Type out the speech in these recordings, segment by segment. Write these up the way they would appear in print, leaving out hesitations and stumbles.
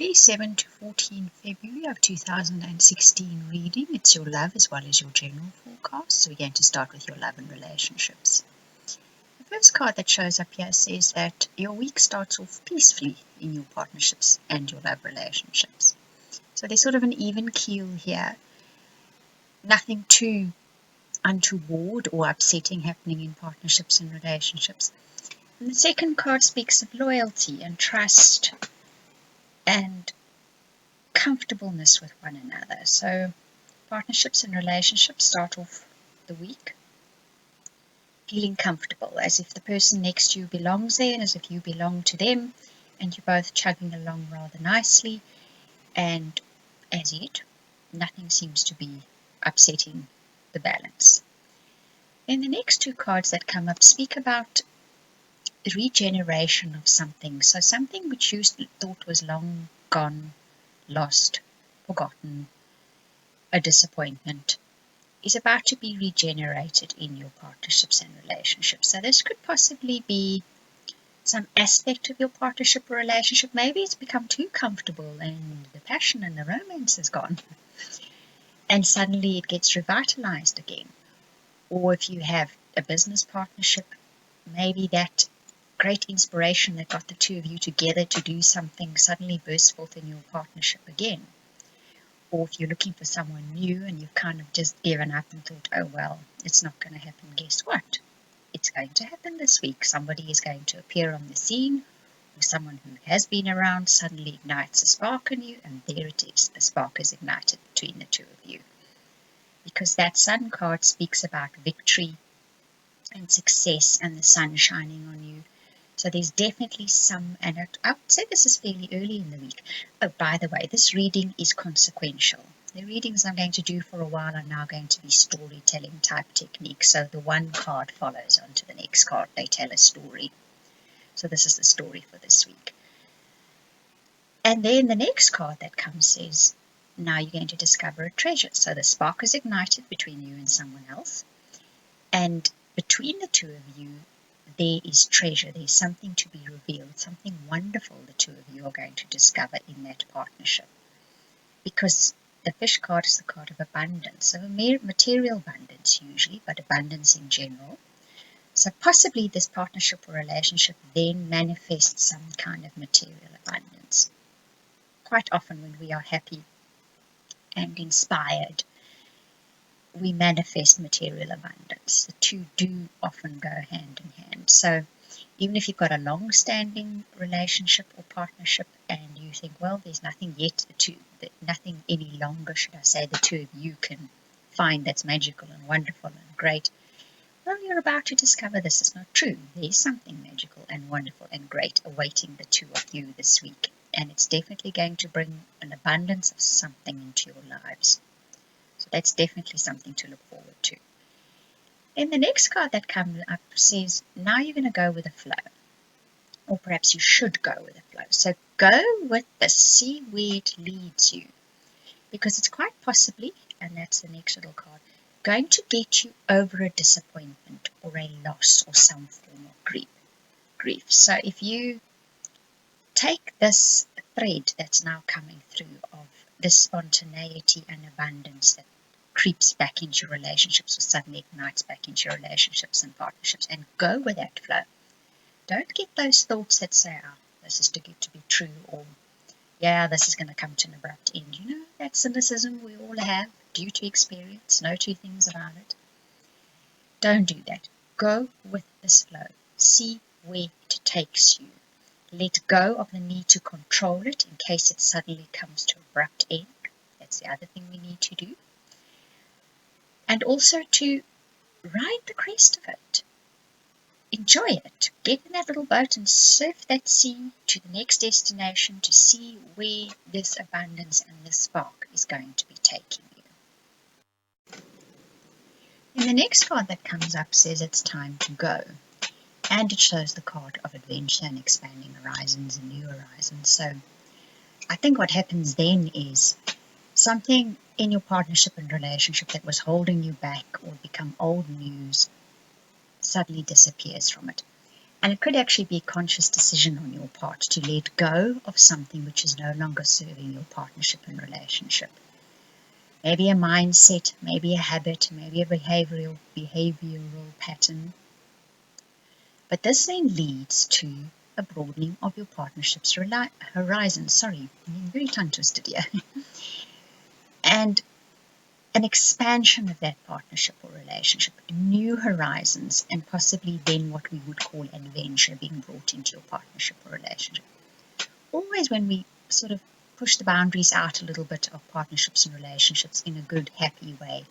Wednesday, 7 to 14 February of 2016 reading. It's your love as well as your general forecast. So we're going to start with your love and relationships. The first card that shows up here says that your week starts off peacefully in your partnerships and your love relationships. So there's sort of an even keel here. Nothing too untoward or upsetting happening in partnerships and relationships. And the second card speaks of loyalty and trust and comfortableness with one another. So partnerships and relationships start off the week feeling comfortable, as if the person next to you belongs there and as if you belong to them, and you're both chugging along rather nicely, and as yet nothing seems to be upsetting the balance. Then the next two cards that come up speak about the regeneration of something. So something which you thought was long gone, lost, forgotten, a disappointment, is about to be regenerated in your partnerships and relationships. So this could possibly be some aspect of your partnership or relationship. Maybe it's become too comfortable and the passion and the romance is gone. And suddenly it gets revitalized again. Or if you have a business partnership, maybe that great inspiration that got the two of you together to do something suddenly bursts forth in your partnership again. Or if you're looking for someone new and you've kind of just given up and thought, oh well, it's not going to happen. Guess what? It's going to happen this week. Somebody is going to appear on the scene, or someone who has been around suddenly ignites a spark in you, and there it is. The spark is ignited between the two of you. Because that sun card speaks about victory and success and the sun shining on you. So there's definitely some, and I would say this is fairly early in the week. Oh, by the way, this reading is consequential. The readings I'm going to do for a while are now going to be storytelling type techniques. So the one card follows onto the next card. They tell a story. So this is the story for this week. And then the next card that comes says, now you're going to discover a treasure. So the spark is ignited between you and someone else. And between the two of you, there is treasure. There's something to be revealed, something wonderful the two of you are going to discover in that partnership. Because the fish card is the card of abundance, so material abundance usually, but abundance in general. So possibly this partnership or relationship then manifests some kind of material abundance. Quite often when we are happy and inspired, we manifest material abundance. The two do often go hand in hand. So even if you've got a long-standing relationship or partnership and you think, well, there's nothing yet, nothing any longer, should I say, the two of you can find that's magical and wonderful and great. Well, you're about to discover this is not true. There's something magical and wonderful and great awaiting the two of you this week. And it's definitely going to bring an abundance of something into your lives. So that's definitely something to look forward to. Then the next card that comes up says, now you're going to go with the flow. Or perhaps you should go with the flow. So go with this. See where it leads you. Because it's quite possibly, and that's the next little card, going to get you over a disappointment or a loss or some form of grief. So if you take this thread that's now coming through of the spontaneity and abundance that creeps back into your relationships or suddenly ignites back into your relationships and partnerships and go with that flow. Don't get those thoughts that say, oh, this is too good to be true, or yeah, this is going to come to an abrupt end. You know, that cynicism we all have due to experience, no two things about it. Don't do that. Go with this flow. See where it takes you. Let go of the need to control it in case it suddenly comes to an abrupt end. That's the other thing we need to do. And also to ride the crest of it. Enjoy it. Get in that little boat and surf that sea to the next destination to see where this abundance and this spark is going to be taking you. And the next card that comes up says it's time to go. And it shows the card of adventure and expanding horizons and new horizons. So I think what happens then is something in your partnership and relationship that was holding you back or become old news suddenly disappears from it. And it could actually be a conscious decision on your part to let go of something which is no longer serving your partnership and relationship. Maybe a mindset, maybe a habit, maybe a behavioral pattern. But this then leads to a broadening of your partnership's horizon. Sorry, I'm being very tongue twisted here. And an expansion of that partnership or relationship, new horizons, and possibly then what we would call adventure being brought into your partnership or relationship. Always when we sort of push the boundaries out a little bit of partnerships and relationships in a good, happy way,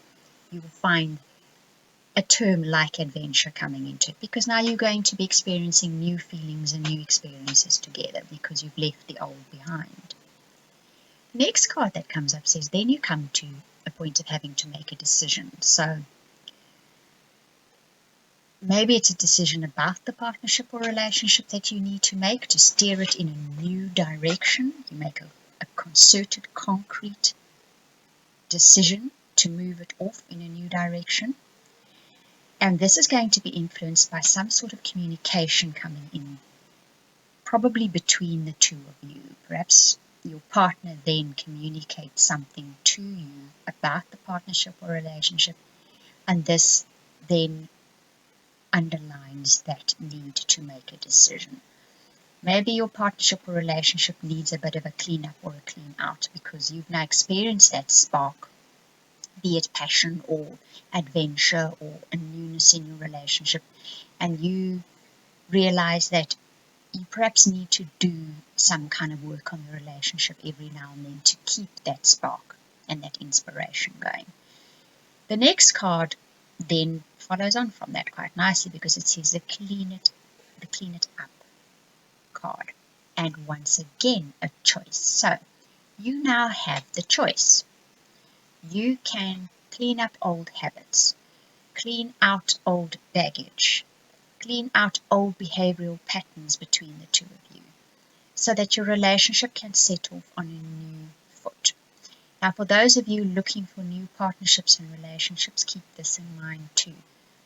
you will find a term like adventure coming into it, because now you're going to be experiencing new feelings and new experiences together because you've left the old behind. The next card that comes up says, then you come to a point of having to make a decision. So maybe it's a decision about the partnership or relationship that you need to make to steer it in a new direction. You make a concerted, concrete decision to move it off in a new direction. And this is going to be influenced by some sort of communication coming in, probably between the two of you. Perhaps your partner then communicates something to you about the partnership or relationship, and this then underlines that need to make a decision. Maybe your partnership or relationship needs a bit of a clean up or a clean out because you've now experienced that spark, be it passion or adventure or a newness in your relationship, and you realize that you perhaps need to do some kind of work on the relationship every now and then to keep that spark and that inspiration going. The next card then follows on from that quite nicely because it says the clean it up card. And once again, a choice. So you now have the choice. You can clean up old habits, clean out old baggage, clean out old behavioral patterns between the two of you so that your relationship can set off on a new foot. Now, for those of you looking for new partnerships and relationships, keep this in mind too.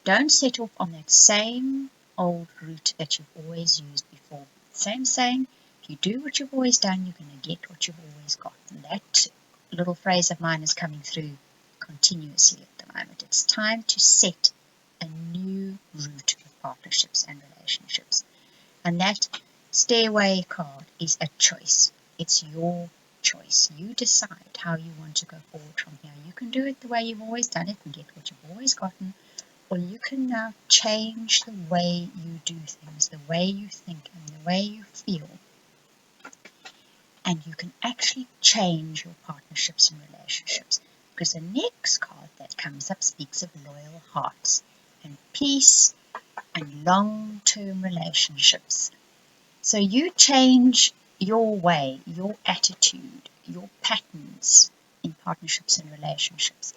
Don't set off on that same old route that you've always used before. Same saying, if you do what you've always done, you're going to get what you've always got. And that little phrase of mine is coming through continuously at the moment. It's time to set a new route of partnerships and relationships. And that stairway card is a choice. It's your choice. You decide how you want to go forward from here. You can do it the way you've always done it and get what you've always gotten, or you can now change the way you do things, the way you think and the way you feel. And you can actually change your partnerships and relationships, because the next card that comes up speaks of loyal hearts and peace and long-term relationships. So you change your way, your attitude, your patterns in partnerships and relationships,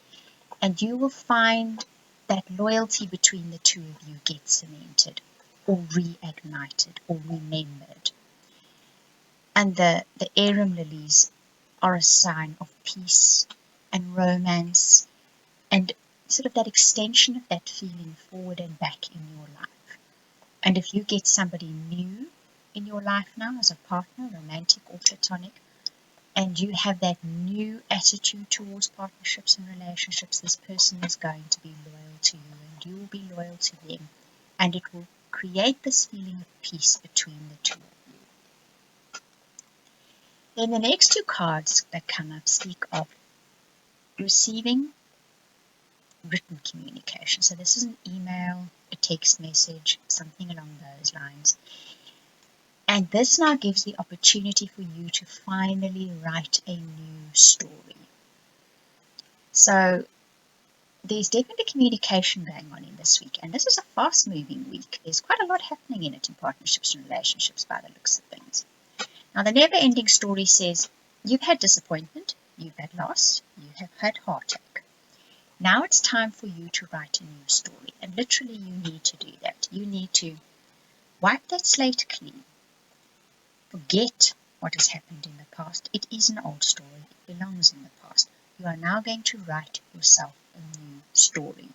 and you will find that loyalty between the two of you gets cemented or reignited or remembered. And the arum lilies are a sign of peace and romance and sort of that extension of that feeling forward and back in your life. And if you get somebody new in your life now as a partner, romantic or platonic, and you have that new attitude towards partnerships and relationships, this person is going to be loyal to you and you will be loyal to them, and it will create this feeling of peace between the two of you. Then the next two cards that come up speak of receiving written communication. So this is an email, a text message, something along those lines. And this now gives the opportunity for you to finally write a new story. So there's definitely communication going on in this week, and this is a fast-moving week. There's quite a lot happening in it in partnerships and relationships by the looks of things. Now, the never-ending story says, you've had disappointment, you've had loss, you have had heartache. Now it's time for you to write a new story, and literally you need to do that. You need to wipe that slate clean. Forget what has happened in the past. It is an old story. It belongs in the past. You are now going to write yourself a new story.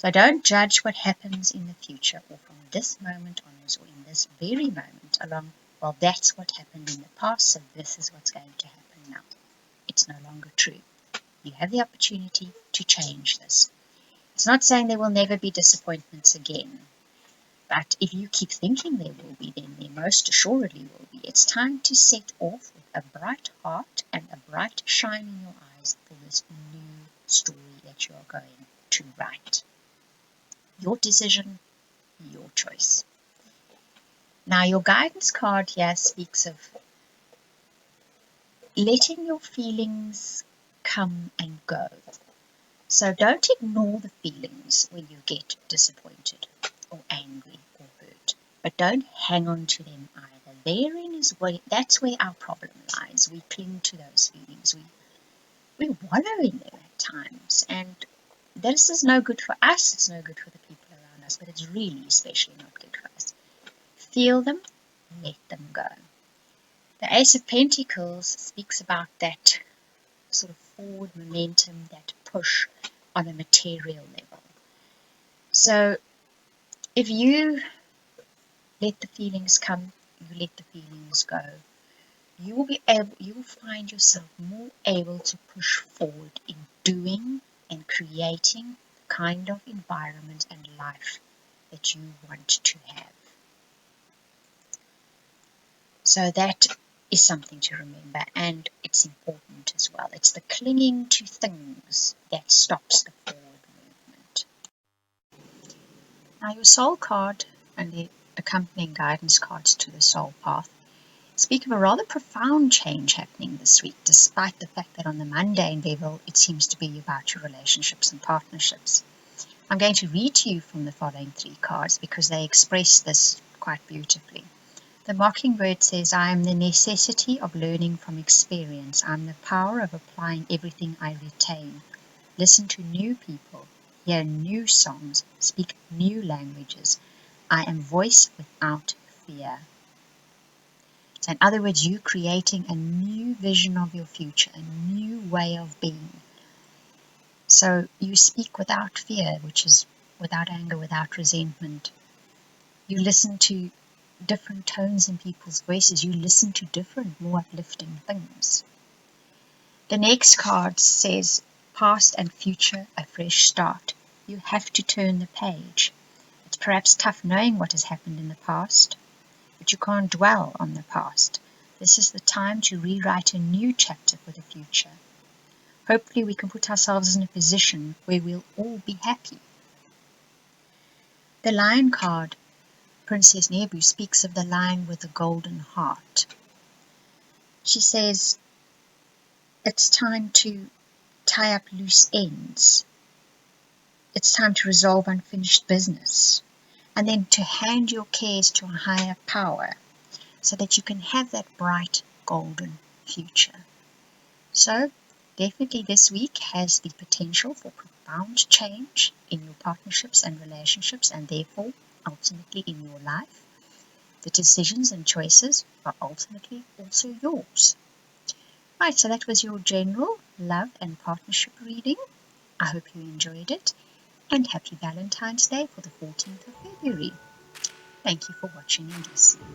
So don't judge what happens in the future or from this moment onwards or in this very moment along, well, that's what happened in the past, so this is what's going to happen now. It's no longer true. You have the opportunity to change this. It's not saying there will never be disappointments again, but if you keep thinking there will be, then there most assuredly will be. It's time to set off with a bright heart and a bright shine in your eyes for this new story that you are going to write. Your decision, your choice. Now, your guidance card here speaks of letting your feelings come and go. So don't ignore the feelings when you get disappointed or angry or hurt, but don't hang on to them either. That's where our problem lies. We cling to those feelings. We wallow in them at times, and this is no good for us. It's no good for the people around us, but it's really especially not good for us. Feel them, let them go. The Ace of Pentacles speaks about that sort of forward momentum, that push on a material level. So if you let the feelings come, you let the feelings go, you will find yourself more able to push forward in doing and creating the kind of environment and life that you want to have. So that is something to remember, and it's important as well. It's the clinging to things that stops the forward movement. Now, your soul card and the accompanying guidance cards to the soul path speak of a rather profound change happening this week, despite the fact that on the mundane level it seems to be about your relationships and partnerships. I'm going to read to you from the following 3 cards because they express this quite beautifully. The Mockingbird says, I am the necessity of learning from experience. I am the power of applying everything I retain. Listen to new people, hear new songs, speak new languages. I am voice without fear. So in other words, you creating a new vision of your future, a new way of being. So you speak without fear, which is without anger, without resentment. You listen to different tones in people's voices. You listen to different, more uplifting things. The next card says, past and future, a fresh start. You have to turn the page. It's perhaps tough knowing what has happened in the past, but you can't dwell on the past. This is the time to rewrite a new chapter for the future. Hopefully we can put ourselves in a position where we'll all be happy. The Lion card, Princess Nebu, speaks of the lion with the golden heart. She says, it's time to tie up loose ends. It's time to resolve unfinished business. And then to hand your cares to a higher power so that you can have that bright golden future. So definitely this week has the potential for profound change in your partnerships and relationships, and therefore ultimately in your life. The decisions and choices are ultimately also yours. Right, so that was your general love and partnership reading. I hope you enjoyed it, and happy Valentine's Day for the 14th of February. Thank you for watching and listening.